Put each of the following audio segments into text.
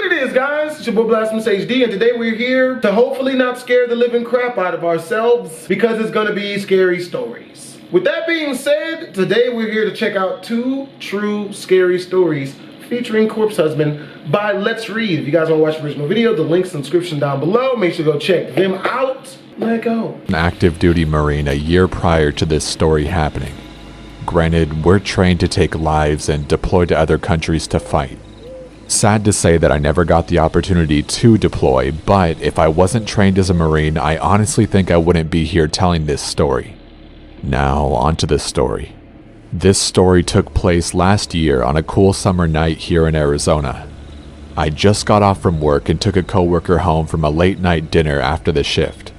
What it is, guys, it's your boy Blastphamoushd, and today we're here to hopefully not scare the living crap out of ourselves because it's gonna be scary stories. With that being said, today we're here to check out 2 true scary stories featuring Corpse Husband by Let's Read. If you guys want to watch the original video, the link's in the description down below. Make sure to go check them out. Let go. An active duty Marine a year prior to this story happening. Granted, we're trained to take lives and deploy to other countries to fight. Sad to say that I never got the opportunity to deploy, but if I wasn't trained as a Marine, I honestly think I wouldn't be here telling this story. Now, onto the story. This story took place last year on a cool summer night here in Arizona. I just got off from work and took a coworker home from a late night dinner after the shift.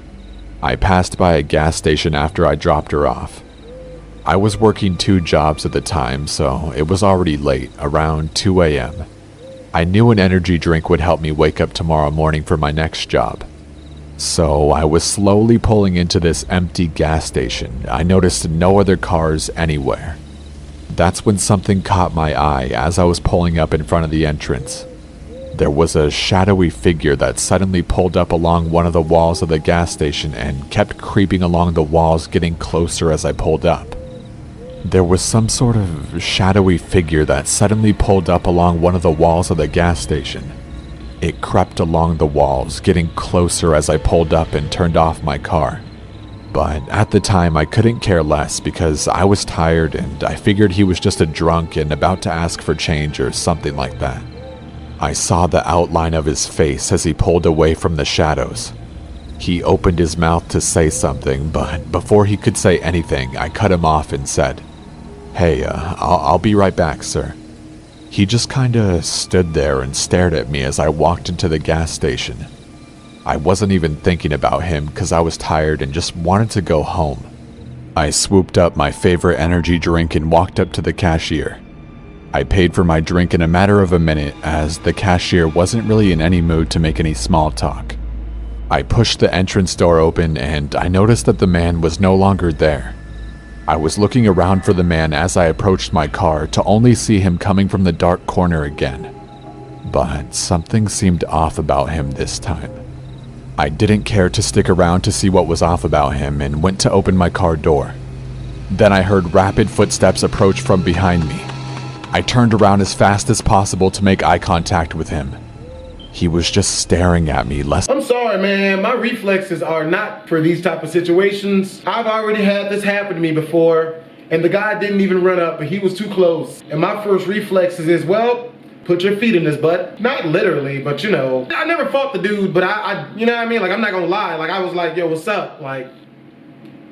I passed by a gas station after I dropped her off. I was working 2 jobs at the time, so it was already late, around 2 a.m. I knew an energy drink would help me wake up tomorrow morning for my next job. So I was slowly pulling into this empty gas station. I noticed no other cars anywhere. That's when something caught my eye as I was pulling up in front of the entrance. There was a shadowy figure that suddenly pulled up along one of the walls of the gas station and kept creeping along the walls, getting closer as I pulled up. There was some sort of shadowy figure that suddenly pulled up along one of the walls of the gas station. It crept along the walls, getting closer as I pulled up and turned off my car. But at the time I couldn't care less because I was tired and I figured he was just a drunk and about to ask for change or something like that. I saw the outline of his face as he pulled away from the shadows. He opened his mouth to say something, but before he could say anything, I cut him off and said, "Hey, I'll be right back, sir." He just kinda stood there and stared at me as I walked into the gas station. I wasn't even thinking about him because I was tired and just wanted to go home. I swooped up my favorite energy drink and walked up to the cashier. I paid for my drink in a matter of a minute as the cashier wasn't really in any mood to make any small talk. I pushed the entrance door open and I noticed that the man was no longer there. I was looking around for the man as I approached my car to only see him coming from the dark corner again. But something seemed off about him this time. I didn't care to stick around to see what was off about him and went to open my car door. Then I heard rapid footsteps approach from behind me. I turned around as fast as possible to make eye contact with him. He was just staring at me I'm sorry, man. My reflexes are not for these type of situations. I've already had this happen to me before, and the guy didn't even run up, but he was too close. And my first reflexes is, well, put your feet in his butt. Not literally, but you know. I never fought the dude, but I you know what I mean? Like, I'm not gonna lie. Like, I was like, yo, what's up? Like,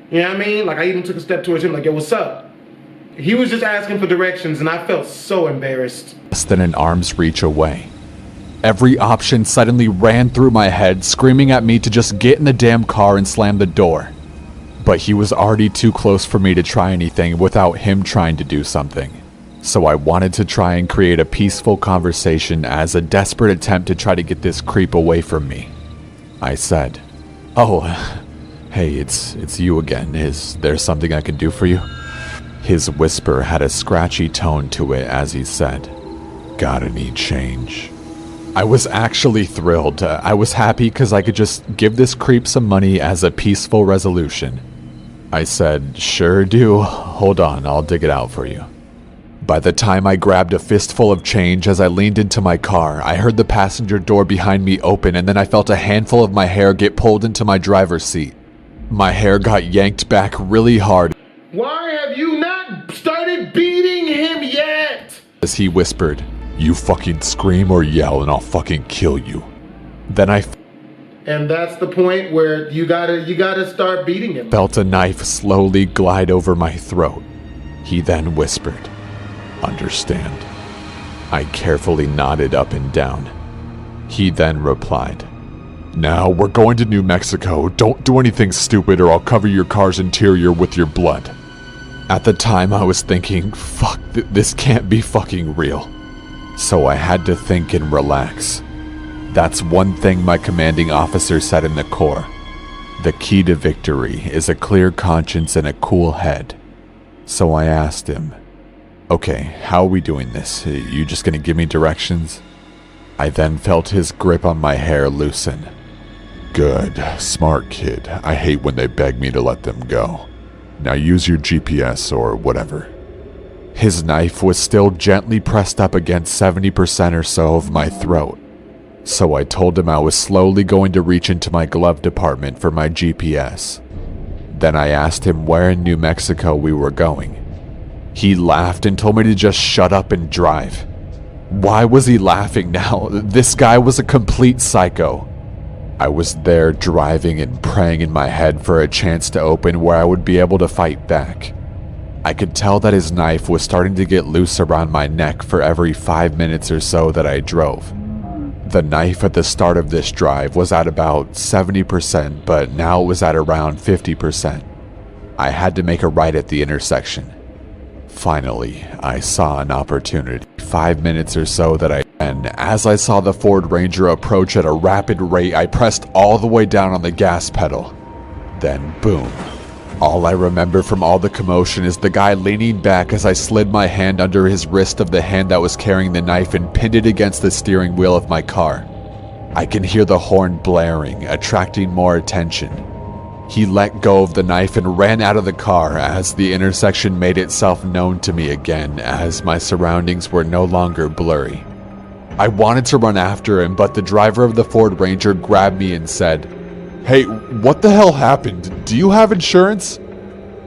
you know what I mean? Like, I even took a step towards him, like, yo, what's up? He was just asking for directions, and I felt so embarrassed. Less than an arm's reach away. Every option suddenly ran through my head, screaming at me to just get in the damn car and slam the door. But he was already too close for me to try anything without him trying to do something. So I wanted to try and create a peaceful conversation as a desperate attempt to try to get this creep away from me. I said, "Oh, hey, it's you again. Is there something I can do for you?" His whisper had a scratchy tone to it as he said, "Gotta need change." I was actually thrilled. I was happy because I could just give this creep some money as a peaceful resolution. I said, "Sure do. Hold on, I'll dig it out for you." By the time I grabbed a fistful of change as I leaned into my car, I heard the passenger door behind me open and then I felt a handful of my hair get pulled into my driver's seat. My hair got yanked back really hard. "Why have you not started beating him yet?" As he whispered, "You fucking scream or yell and I'll fucking kill you." Then And that's the point where you gotta start beating him. Felt a knife slowly glide over my throat. He then whispered, "Understand." I carefully nodded up and down. He then replied, "Now we're going to New Mexico. Don't do anything stupid or I'll cover your car's interior with your blood." At the time I was thinking, fuck, this can't be fucking real. So I had to think and relax. That's one thing my commanding officer said in the Corps. The key to victory is a clear conscience and a cool head. So I asked him, "Okay, how are we doing this? You just gonna give me directions?" I then felt his grip on my hair loosen. Good, smart kid. I hate when they beg me to let them go. Now use your GPS or whatever. His knife was still gently pressed up against 70% or so of my throat, so I told him I was slowly going to reach into my glove compartment for my GPS. Then I asked him where in New Mexico we were going. He laughed and told me to just shut up and drive. Why was he laughing now? This guy was a complete psycho. I was there driving and praying in my head for a chance to open where I would be able to fight back. I could tell that his knife was starting to get loose around my neck for every 5 minutes or so that I drove. The knife at the start of this drive was at about 70%, but now it was at around 50%. I had to make a right at the intersection. Finally, I saw an opportunity. 5 minutes or so and as I saw the Ford Ranger approach at a rapid rate, I pressed all the way down on the gas pedal. Then boom. All I remember from all the commotion is the guy leaning back as I slid my hand under his wrist of the hand that was carrying the knife and pinned it against the steering wheel of my car. I can hear the horn blaring, attracting more attention. He let go of the knife and ran out of the car as the intersection made itself known to me again, as my surroundings were no longer blurry. I wanted to run after him, but the driver of the Ford Ranger grabbed me and said, "Hey, what the hell happened? Do you have insurance?"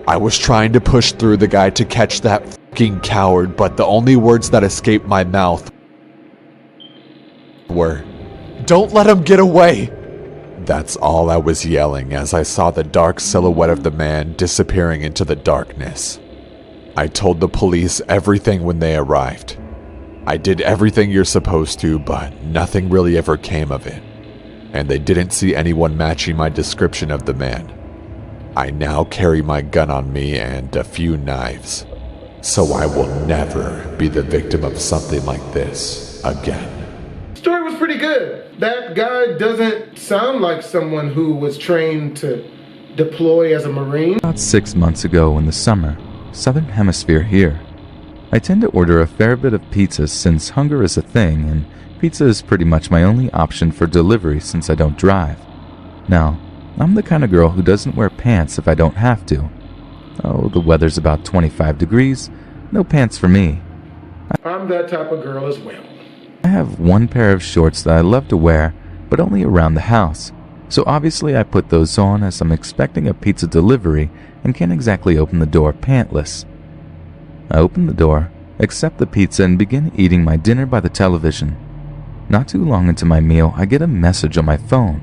I was trying to push through the guy to catch that fucking coward, but the only words that escaped my mouth were, "Don't let him get away!" That's all I was yelling as I saw the dark silhouette of the man disappearing into the darkness. I told the police everything when they arrived. I did everything you're supposed to, but nothing really ever came of it. And they didn't see anyone matching my description of the man. I now carry my gun on me and a few knives, so I will never be the victim of something like this again. Story was pretty good. That guy doesn't sound like someone who was trained to deploy as a Marine. About 6 months ago in the summer, Southern Hemisphere here, I tend to order a fair bit of pizza since hunger is a thing, and pizza is pretty much my only option for delivery since I don't drive. Now, I'm the kind of girl who doesn't wear pants if I don't have to. Oh, the weather's about 25 degrees, no pants for me. I'm that type of girl as well. I have one pair of shorts that I love to wear, but only around the house. So obviously I put those on as I'm expecting a pizza delivery and can't exactly open the door pantless. I open the door, accept the pizza, and begin eating my dinner by the television. Not too long into my meal, I get a message on my phone.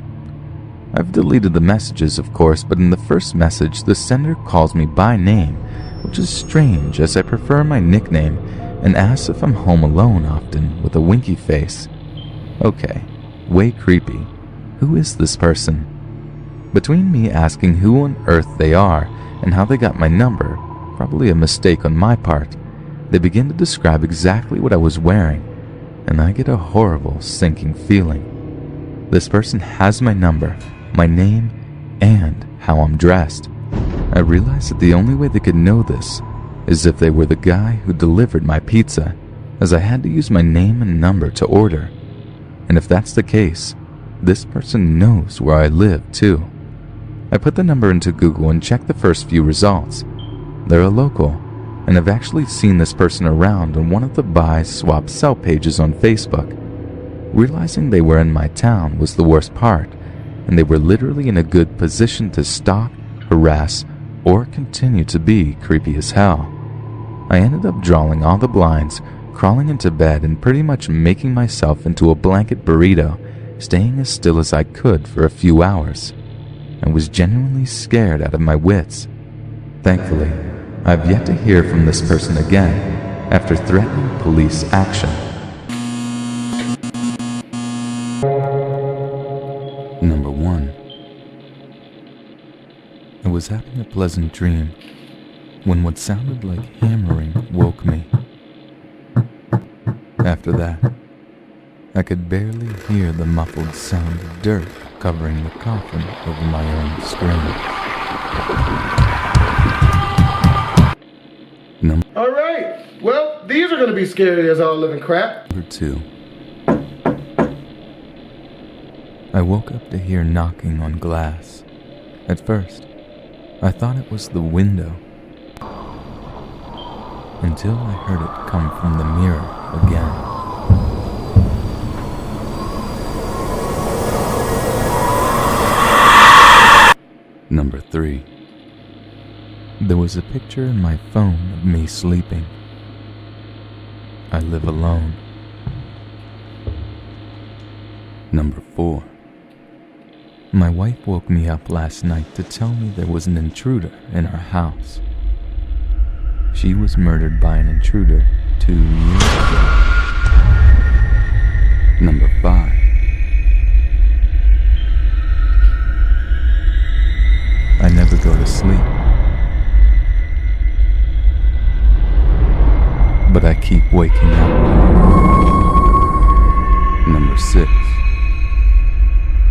I've deleted the messages, of course, but in the first message, the sender calls me by name, which is strange as I prefer my nickname, and asks if I'm home alone often with a winky face. Okay, way creepy. Who is this person? Between me asking who on earth they are and how they got my number, probably a mistake on my part, they begin to describe exactly what I was wearing, and I get a horrible sinking feeling. This person has my number, my name, and how I'm dressed. I realize that the only way they could know this is if they were the guy who delivered my pizza, as I had to use my name and number to order. And if that's the case, this person knows where I live too. I put the number into Google and checked the first few results. They're a local, and I've actually seen this person around on one of the buy, swap, sell pages on Facebook. Realizing they were in my town was the worst part, and they were literally in a good position to stalk, harass, or continue to be creepy as hell. I ended up drawing all the blinds, crawling into bed, and pretty much making myself into a blanket burrito, staying as still as I could for a few hours. I was genuinely scared out of my wits. Thankfully, I've yet to hear from this person again after threatening police action. Number 1. I was having a pleasant dream when what sounded like hammering woke me. After that, I could barely hear the muffled sound of dirt covering the coffin over my own scream. All right. Well, these are going to be scary as all living crap. Number 2. I woke up to hear knocking on glass. At first, I thought it was the window, until I heard it come from the mirror again. Number 3. There was a picture in my phone of me sleeping. I live alone. Number 4. My wife woke me up last night to tell me there was an intruder in our house. She was murdered by an intruder 2 years ago. Number 5. I never go to sleep, but I keep waking up. Number 6.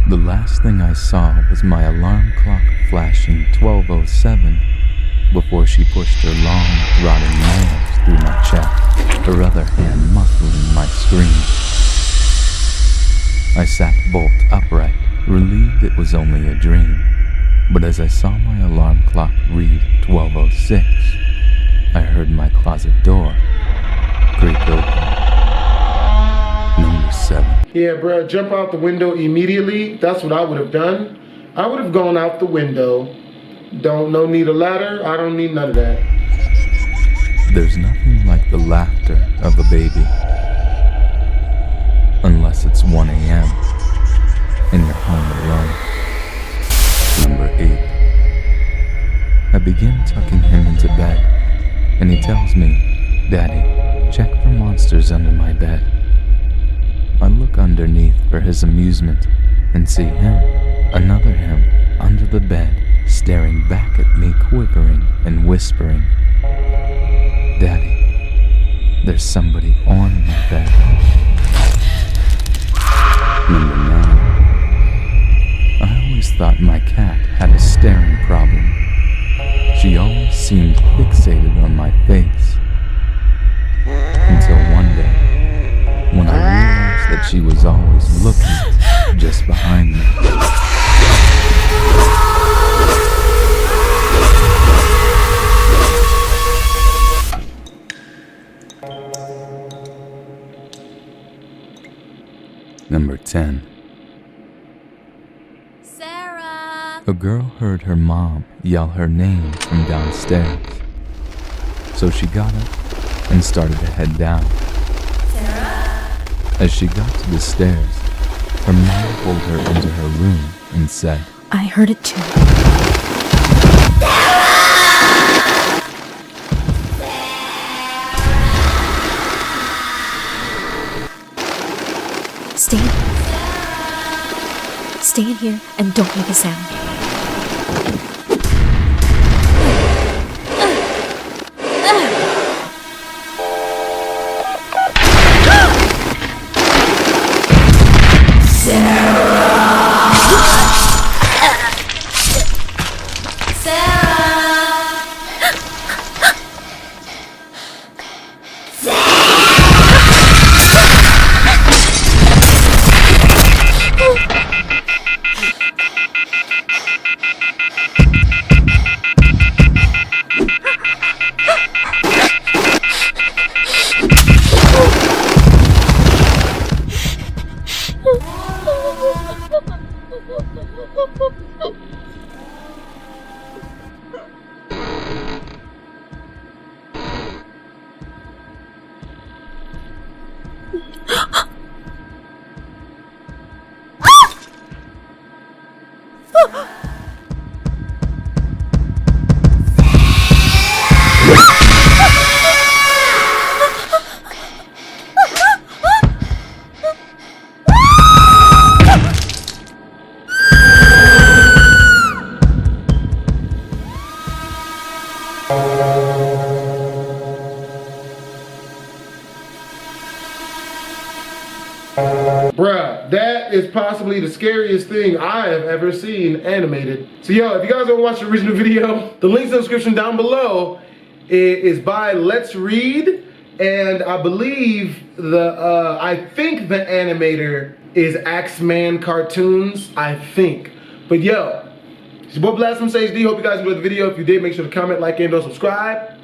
The last thing I saw was my alarm clock flashing 12:07 before she pushed her long, rotting nails through my chest, her other hand muffling my scream. I sat bolt upright, relieved it was only a dream, but as I saw my alarm clock read 12:06, I heard my closet door creak open. Number 7. Yeah, bruh, jump out the window immediately. That's what I would have done. I would have gone out the window. No need a ladder. I don't need none of that. There's nothing like the laughter of a baby. Unless it's 1 a.m. and you're home alone. Number 8. I begin tucking him into bed, and he tells me, "Daddy, check for monsters under my bed." I look underneath for his amusement and see him, another him, under the bed, staring back at me, quivering and whispering, "Daddy, there's somebody on my bed." Number 9. I always thought my cat had a staring problem. She always seemed fixated on my face. Until one day, when I realized that she was always looking just behind me. Number 10. Sarah! A girl heard her mom yell her name from downstairs. So she got up and started to head down. As she got to the stairs, her mom pulled her into her room and said, I heard it too. Stay in here and don't make a sound. Bruh, that is possibly the scariest thing I have ever seen animated. So yo, if you guys want to watch the original video, the link's in the description down below. It is by Let's Read, and I believe I think the animator is Axeman Cartoons, I think. But yo, it's your boy Blastphamoushd. Hope you guys enjoyed the video. If you did, make sure to comment, like, and subscribe.